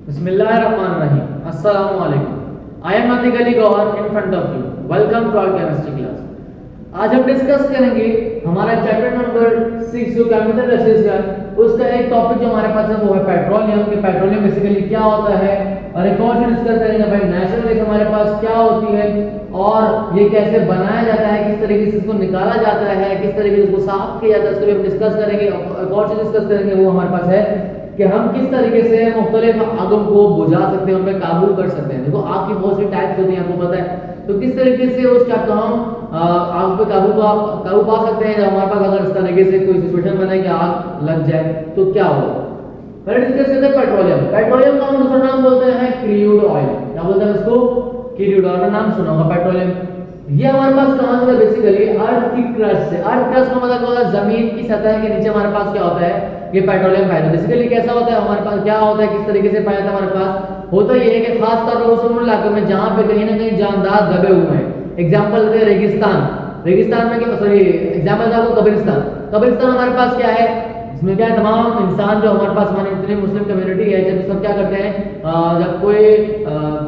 Bismillahirrahmanirrahim. Assalamualaikum. I am Atik Ali Gauhar in front of you. Welcome to our chemistry class. आज हम discuss करेंगे हमारा chapter number 6 जो chemical racist का उसका एक टॉपिक जो हमारे पास है वो है पेट्रोलियम कि पेट्रोलियम बेसिकली क्या होता है, और एक और डिस्कस करेंगे भाई नेचुरल गैस हमारे पास क्या होती है और ये कैसे बनाया जाता है, किस तरीके से इसको निकाला जाता है, किस तरीके से इसको साफ किया जाता है, इसको भी हम डिस्कस करेंगे। एक और चीज डिस्कस करेंगे वो हमारे पास है कि हम किस तरीके से मुख्तलिफ आगों को बुझा सकते हैं, उन पर काबू कर सकते हैं। देखो आग की बहुत सी टाइप्स होती हैं, आपको पता है, तो किस तरीके से उस टाइप का हम आग पे काबू पा सकते हैं। जब हमारे पास अगर इस तरीके से कोई सिचुएशन बने कि आग लग जाए तो क्या होगा। पहले डिस्कस करते हैं पेट्रोलियम। पेट्रोलियम का हम दूसरा नाम बोलते हैं क्रूड ऑयल। क्या बोलते हैं इसको? Crude oil. नाम सुना होगा पेट्रोलियम। ये हमारे पास कहां से बेसिकली अर्थ की क्रस्ट से। अर्थ क्रस्ट का मतलब होता है जमीन की सतह के नीचे हमारे पास क्या होता है, ये पेट्रोलियम पाया जाता है। बेसिकली कैसा होता है हमारे पास, क्या होता है, किस तरीके से पाया जाता है हमारे पास, होता ये है कि खास तौर पर उस इलाके में जहां पे कहीं ना कहीं जानदार दबे हुए हैं। एग्जांपल देते हैं रेगिस्तान। रेगिस्तान में क्या, सॉरी एग्जांपल आपको कब्रिस्तान। कब्रिस्तान हमारे पास क्या है, इसमें क्या है, तमाम इंसान जो हमारे पास हमारी इतनी मुस्लिम कम्युनिटी है, जब सब क्या करते हैं, जब कोई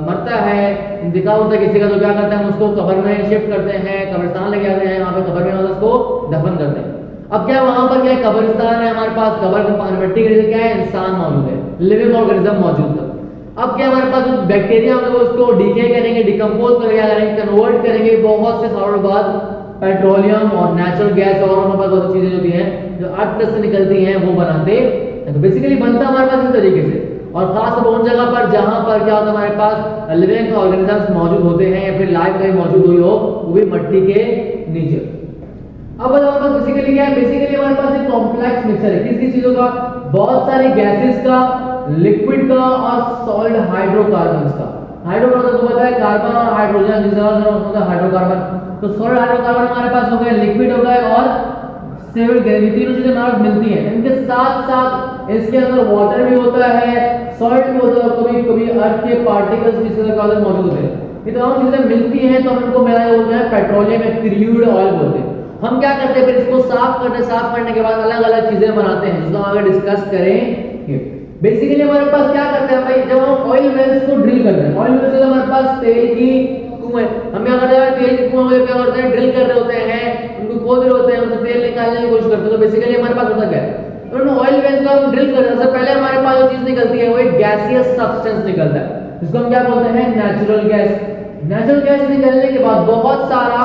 मरता है, इंतकाल होता है किसी का, तो क्या करते हैं, हम उसको कब्र में शिफ्ट करते हैं, कब्रिस्तान लेके आते हैं, वहां पे कब्र में उसको दफन करते हैं। अब क्या वहां पर क्या है, कब्रिस्तान है हमारे पास, कब्र में मिट्टी के नीचे क्या है, इंसान मौजूद है, लिविंग ऑर्गेनिज्म मौजूद था। अब क्या हमारे पास जो बैक्टीरिया होंगे वो उसको डीके करेंगे, डिकम्पोज करेंगे, कन्वर्ट करेंगे बहुत से सालों बाद पेट्रोलियम और नेचुरल गैस और हमारे पास बहुत सी चीजें होती हैं जो अर्थ से निकलती हैं वो बनाते हैं। तो बेसिकली बनता हमारे पास इस तरीके से, और खास तौर उन जगह पर जहां पर क्या होता है हमारे पास लिविंग ऑर्गेनिजम्स मौजूद होते हैं या फिर लाइफ कहीं मौजूद हुई हो, वो भी मिट्टी के नीचे। अब हमारे पास बेसिकली क्या है, बेसिकली हमारे पास एक कॉम्प्लेक्स मिक्सचर है किस चीजों का, बहुत सारी गैसेस का, लिक्विड का और सॉलिड हाइड्रोकार्बन्स का। हाइड्रोकार्बन तो पता है कार्बन और हाइड्रोजन जिसका होता है हाइड्रोकार्बन। तो सॉलिड हाइड्रोकार्बन हमारे पास हो गए, लिक्विड हो गए और स्टेबल गैस, ये तीनों चीजें हमारे पास मिलती हैं। इनके साथ साथ इसके अंदर वाटर भी होता है, सॉल्ट भी होता है, और कभी कभी अर्थ के पार्टिकल्स भी इसके अंदर मौजूद होते हैं। ये तमाम चीजें मिलती हैं तो हम इनको मिला बोलते हैं पेट्रोलियम या क्रूड ऑयल बोलते हैं। हम क्या करते हैं, फिर इसको साफ करने के बाद अलग अलग चीजें बनाते हैं जिसको हम आगे डिस्कस करेंगे। बेसिकली हमारे पास क्या करते हैं भाई, जब हम ऑयल वेल्स को ड्रिल करते हैं, ऑयल वेल्स से हमारे पास तेल की कुएं, हम क्या करते हैं, तेल के कुएं को क्या करते हैं, ड्रिल कर रहे होते हैं, उनको खोद रहे होते हैं, उनसे तेल निकालने की कोशिश करते हैं। तो बेसिकली हमारे पास होता क्या है, तो ऑयल वेल्स को हम ड्रिल करते हैं, सबसे पहले हमारे पास जो चीज निकलती है वो एक गैसियस सब्सटेंस निकलता है जिसको हम क्या बोलते हैं, नेचुरल गैस। नेचुरल गैस निकलने के बाद बहुत सारा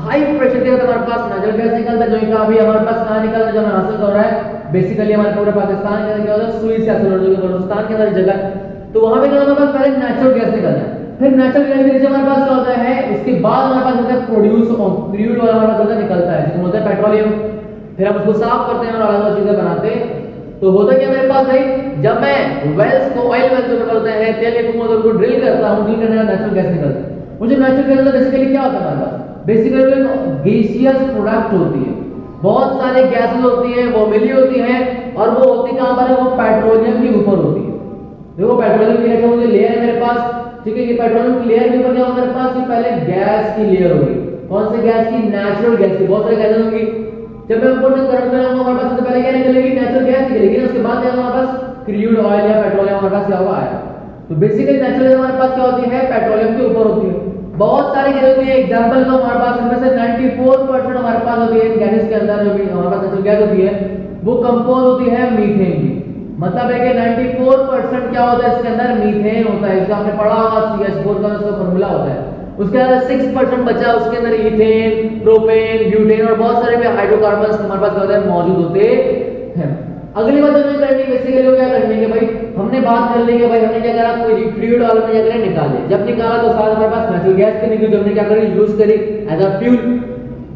हाई प्रेशर के साथ हमारे पास नेचुरल गैस निकलता है, जो कि अभी हमारे पास कहां निकल रहा है, जो हासिल हो रहा है बेसिकली हमारे पूरे पाकिस्तान के अंदर क्या होता है, सुई से हासिल हो रहा है, बलूचिस्तान के अंदर जगह, तो वहां पे क्या होता है, पहले नेचुरल गैस निकलता है, फिर नेचुरल गैस के नीचे हमारे पास क्या होता है, उसके बाद हमारे पास होता है प्रोड्यूस क्रूड ऑयल हमारे पास निकलता है जिसको बोलते हैं पेट्रोलियम। फिर हम उसको साफ करते हैं और अलग अलग चीजें बनाते हैं। तो होता क्या मेरे पास भाई, जब मैं वेल्स को ऑयल वेल्स जो बोलते हैं तेल के कुओं को ड्रिल करता हूं, ड्रिल करने का नेचुरल गैस निकलता है। मुझे नेचुरल गैस बेसिकली क्या होता है हमारे पास, बेसिकली गैसियस प्रोडक्ट होती है, बहुत सारे गैसेस होती हैं, वो मिली होती हैं, और वो होती कहां पर है, वो पेट्रोलियम के ऊपर होती है। देखो पेट्रोलियम की एक मुझे लेयर है मेरे पास, ठीक है, ये पेट्रोलियम की लेयर के ऊपर क्या होगा मेरे पास, ये पहले गैस की लेयर होगी। कौन से गैस की, नेचुरल गैस की, बहुत सारी गैसेस होंगी। जब मैं ऊपर से करंट लगाऊंगा हमारे पास सबसे पहले क्या निकलेगी, नेचुरल गैस निकलेगी ना, उसके बाद क्या होगा हमारे पास क्रूड ऑयल या पेट्रोलियम हमारे पास क्या होगा आएगा। तो बेसिकली नेचुरल गैस हमारे पास क्या होती है, पेट्रोलियम के ऊपर होती है। बहुत सारी गैस होती है, एग्जांपल तो हमारे पास इनमें से 94% हमारे पास होती है गैसेस के अंदर, जो भी हमारे पास नेचुरल गैस होती है वो कंपोज होती है मीथेन की। मतलब है कि 94% क्या होता है इसके अंदर, मीथेन होता है। इसका आपने पढ़ा होगा CH4 का उसका फार्मूला होता है। उसके अंदर 6% बचा, उसके अंदर इथेन, प्रोपेन, ब्यूटेन और बहुत सारे हाइड्रोकार्बन्स हमारे पास क्या होते हैं, मौजूद होते हैं। अगली बात जो करनी है बेसिकली क्या करनी है भाई, हमने बात कर ली कि भाई हमने क्या करा, कोई क्रूड ऑयल में क्या करें, निकाले। जब निकाला तो साथ हमारे पास नेचुरल गैस की निकली, जो हमने क्या करी, यूज करी as a fuel.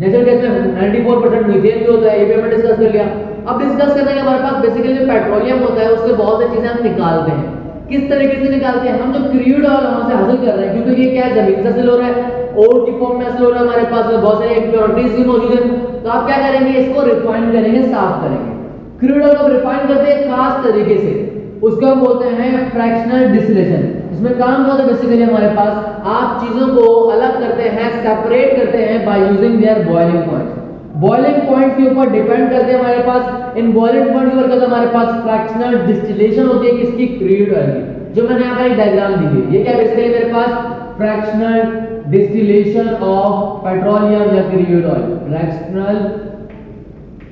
Natural gas में 94% मीथेन भी होता है, ये भी हमने डिस्कस कर लिया। अब डिस्कस करने के हमारे पास बेसिकली जो पेट्रोलियम होता है उससे बहुत सी चीजें हम निकालते हैं। किस तरीके से निकालते हैं, हम जो क्रूड ऑयल वहां से हासिल कर रहे हैं, क्योंकि ये क्या है, जमीन से हासिल हो रहा है, ओर की फॉर्म में हासिल हो रहा है, हमारे पास बहुत सारी इम्प्योरिटीज भी मौजूद है। तो आप क्या करेंगे, इसको रिफाइन करेंगे, साफ करेंगे। क्रूड ऑयल को रिफाइन करते हैं खास तरीके से, उसको हम बोलते हैं फ्रैक्शनल डिस्टिलेशन। इसमें काम क्या होता है, बेसिकली हमारे पास आप चीजों को अलग करते हैं, सेपरेट करते हैं by using their boiling point. Boiling point के ऊपर डिपेंड करते हैं हमारे पास, इन बॉइलिंग पॉइंट के ऊपर हमारे पास फ्रैक्शनल डिस्टिलेशन होती है किसकी, क्रूड ऑयल की। जो मैंने यहाँ पर एक डायग्राम दी है, ये क्या बेसिकली मेरे पास फ्रैक्शनल डिस्टिलेशन ऑफ पेट्रोलियम या crude oil, fractional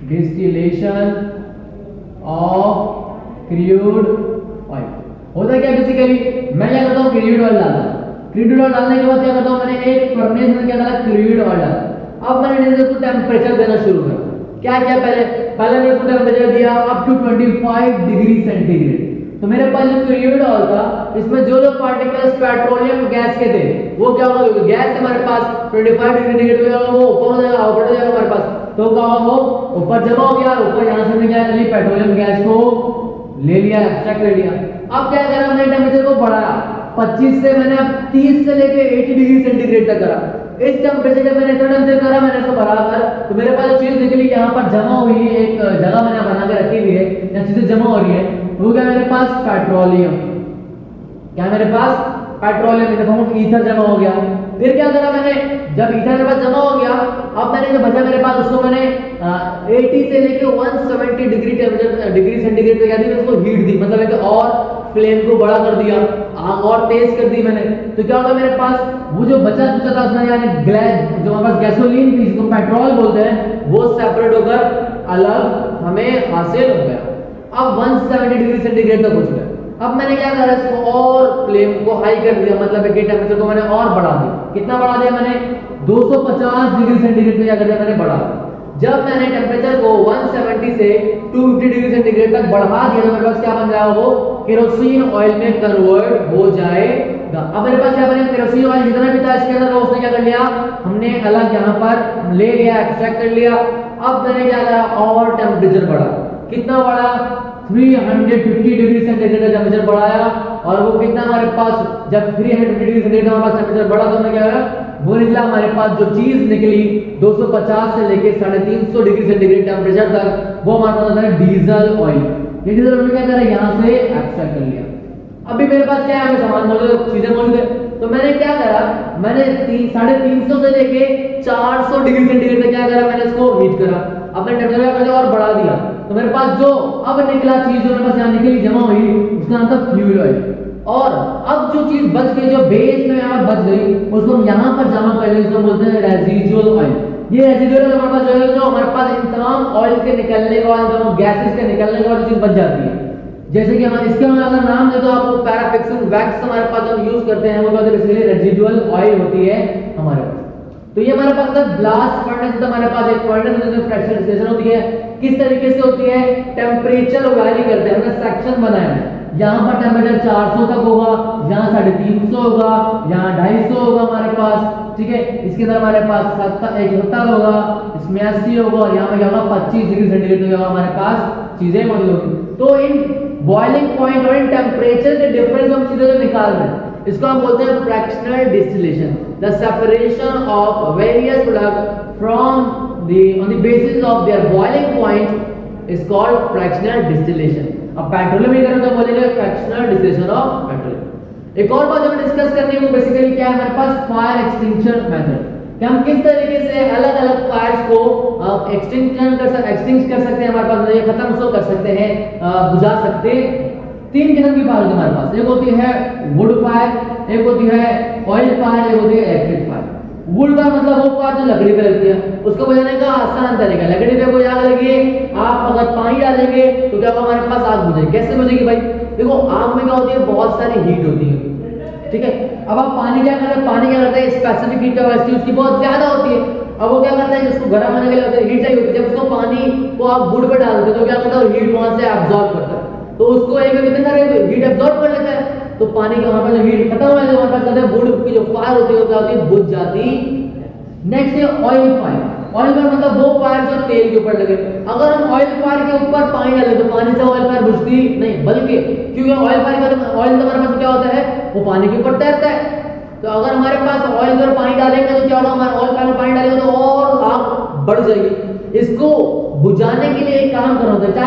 distillation of crude oil होता क्या बेसिकली, मैं क्या करता हूँ क्रूड ऑयल डालता हूँ, क्रूड ऑयल डालने के बाद क्या करता हूँ, मैंने एक फर्नेस में क्या डाला, क्रूड ऑयल डाला। अब मैंने इसको टेम्परेचर देना शुरू कर, क्या किया पहले मैंने इसको टेम्परेचर दिया अप टू 25 डिग्री सेंटीग्रेड। तो मेरे पास जो क्रूड ऑयल था इसमें जो जो पार्टिकल्स पेट्रोलियम गैस के थे वो क्या होगा, गैस हमारे पास 25 डिग्री सेंटीग्रेड पे वो ऊपर हो जाएगा, ऊपर हो जाएगा हमारे पास, तो क्या होगा वो ऊपर जमा हो गया, ऊपर यहाँ से हमने क्या कर लिया, पेट्रोलियम गैस को ले लिया, एक्सट्रैक्ट कर लिया। अब क्या करा, मैंने टेम्परेचर को बढ़ाया 25 से मैंने अब 30 से लेके 80 डिग्री सेंटीग्रेड तक करा। इस टेम्परेचर जब मैंने इतना टेम्परेचर करा, मैंने इसको बढ़ाकर, तो मेरे पास जो चीज निकली यहाँ पर जमा हुई है, एक जगह मैंने बना के रखी हुई है, यहाँ चीजें जमा हो रही है, वो क्या मेरे पास पेट्रोलियम, क्या मेरे पास petroleum in the form of ether जमा हो गया। फिर क्या करा मैंने, जब ईथर मेरे पास जमा हो गया, अब मैंने जो बचा मेरे पास उसको मैंने 80 से लेके 170 डिग्री टेम्परेचर डिग्री सेंटीग्रेड पे क्या दी, उसको हीट दी, मतलब एक और फ्लेम को बड़ा कर दिया, आग और तेज कर दी मैंने। तो क्या होगा मेरे पास वो जो बचा कुचा था उसमें, यानी जो हमारे पास गैसोलीन थी जिसको पेट्रोल बोलते हैं, वो सेपरेट होकर अलग हमें हासिल हो गया। अब 170 डिग्री सेंटीग्रेड तक पहुंच गया। अब मैंने क्या करा, इसको और फ्लेम को हाई कर दिया, मतलब कि टेम्परेचर को मैंने और बढ़ा दिया। कितना बढ़ा दिया मैंने, 250 डिग्री सेंटीग्रेड पे क्या कर दिया मैंने, बढ़ा। जब मैंने टेम्परेचर को 170 से 250 डिग्री सेंटीग्रेड तक बढ़ा दिया तो मेरे पास क्या बन जाएगा, वो केरोसिन ऑयल में कन्वर्ट हो जाएगा। अब मेरे पास क्या बनेगा, केरोसिन ऑयल जितना भी था इसके अंदर वो उसने क्या कर लिया, हमने अलग यहाँ पर ले लिया, एक्सट्रैक्ट कर लिया। अब मैंने क्या करा, और टेम्परेचर बढ़ा, कितना बढ़ा, 350 डिग्री सेंटीग्रेड का टेम्परेचर बढ़ाया। और वो कितना हमारे पास, जब 350 डिग्री सेंटीग्रेड हमारे पास टेम्परेचर बढ़ा तो हमने क्या करा, वो निकला हमारे पास जो चीज निकली 250 से लेके 350 डिग्री सेंटीग्रेड टेम्परेचर तक, वो हमारे पास होता है डीजल ऑयल। ये डीजल ऑयल क्या करा, यहाँ से एक्सट्रैक्ट कर लिया। अभी मेरे पास क्या है, सामान मौजूद, चीजें मौजूद है, तो मैंने क्या करा, मैंने 350 से लेके 400 डिग्री सेंटीग्रेड तक क्या करा, मैंने इसको हीट करा। अब मैंने टेम्परेचर और बढ़ा दिया, तो मेरे पास जो अब निकला चीज जो मेरे पास यहाँ निकली जमा हुई, उसका नाम था फ्यूल ऑयल। और अब जो चीज बच गई, जो बेस में यहाँ बच गई, उसको हम यहाँ पर जमा कर लेंगे, उसको बोलते हैं रेजिडुअल ऑयल। ये रेजिडुअल ऑयल हमारे पास जो है, जो हमारे पास इन तमाम ऑयल के निकलने के बाद, तमाम गैसेस के निकलने के बाद जो चीज बच जाती है, जैसे कि हमारे इसके हम अगर नाम दे तो आपको पैराफिक्सन वैक्स हमारे पास हम यूज करते हैं, वो बेसिकली रेजिडुअल ऑयल होती है हमारे पास। तो ये हमारे पास ब्लास्ट फर्नेस, हमारे पास एक फर्नेस में फ्रैक्शन डिस्टिलेशन होती है। किस तरीके से होती है, टेम्परेचर वैरी करते हैं, हमने सेक्शन बनाया है, यहाँ पर टेम्परेचर 400 तक होगा, यहाँ 350 होगा, यहाँ 250 होगा हमारे पास, ठीक है। इसके अंदर हमारे पास 70 होगा, इसमें 80 होगा, और यहाँ पे क्या होगा 25 डिग्री सेंटीग्रेड होगा हमारे पास चीजें मौजूद होगी। तो इन बॉइलिंग पॉइंट और इन टेम्परेचर के डिफरेंस हम चीजें जो निकाल रहे हैं, इसको हम बोलते हैं fractional distillation, the separation of various product from the on the basis of their boiling point is called fractional distillation. अब पेट्रोलियम में करें तो बोलेंगे फ्रैक्शनल डिस्टिलेशन ऑफ पेट्रोलियम। एक और बात जो डिस्कस करनी है वो बेसिकली क्या है, हमारे पास फायर एक्सटिंक्शन मेथड, कि हम किस तरीके से अलग अलग फायर्स को एक्सटिंक्ट कर सकते हैं, हमारे पास ये खत्म उसको कर सकते हैं, बुझा सकते हैं। 3 किस्म की फायर होती है हमारे पास, एक होती है वुड फायर, एक होती है ऑयल फायर, एक होती है इलेक्ट्रिक फायर। वुड फायर मतलब वो फायर जो लकड़ी पे लगती है, उसको बुझाने का आसान तरीका, लकड़ी पे कोई आग लगी है, आप अगर पानी डालेंगे तो क्या होगा, हमारे पास आग बुझेगी। कैसे बुझेगी भाई, देखो आग में क्या होती है, बहुत सारी हीट होती है, ठीक है। अब आप पानी क्या करते हैं, पानी क्या करते हैं, स्पेसिफिक हीट कैपेसिटी उसकी बहुत ज्यादा होती है। अब वो क्या करता है, जिसको गर्म होने के लिए हीट चाहिए होती है, जब उसको पानी को आप वुड पे डालते हो तो क्या करता है, हीट वहां से एब्जॉर्ब करता है, तो उसको एक कितने सारे हीट एब्जॉर्ब कर लेता है, तो पानी का वहां पर जो हीट खत्म हो जाए, हमारे पास कहते हैं वुड की जो फायर होती है वो क्या होती है, बुझ जाती। नेक्स्ट है ऑयल फायर। ऑयल फायर मतलब वो फायर जो तेल के ऊपर लगे। अगर हम ऑयल फायर के ऊपर पानी डालें तो पानी से ऑयल फायर बुझती नहीं, बल्कि क्योंकि ऑयल फायर का ऑयल तो हमारे पास क्या होता है, वो पानी के ऊपर तैरता है। तो अगर हमारे पास ऑयल और पानी डालेंगे तो क्या होगा, हमारे ऑयल फायर में पानी डालेंगे तो और आग बढ़ जाएगी। इसको बुझाने के लिए एक काम करना होता है, क्या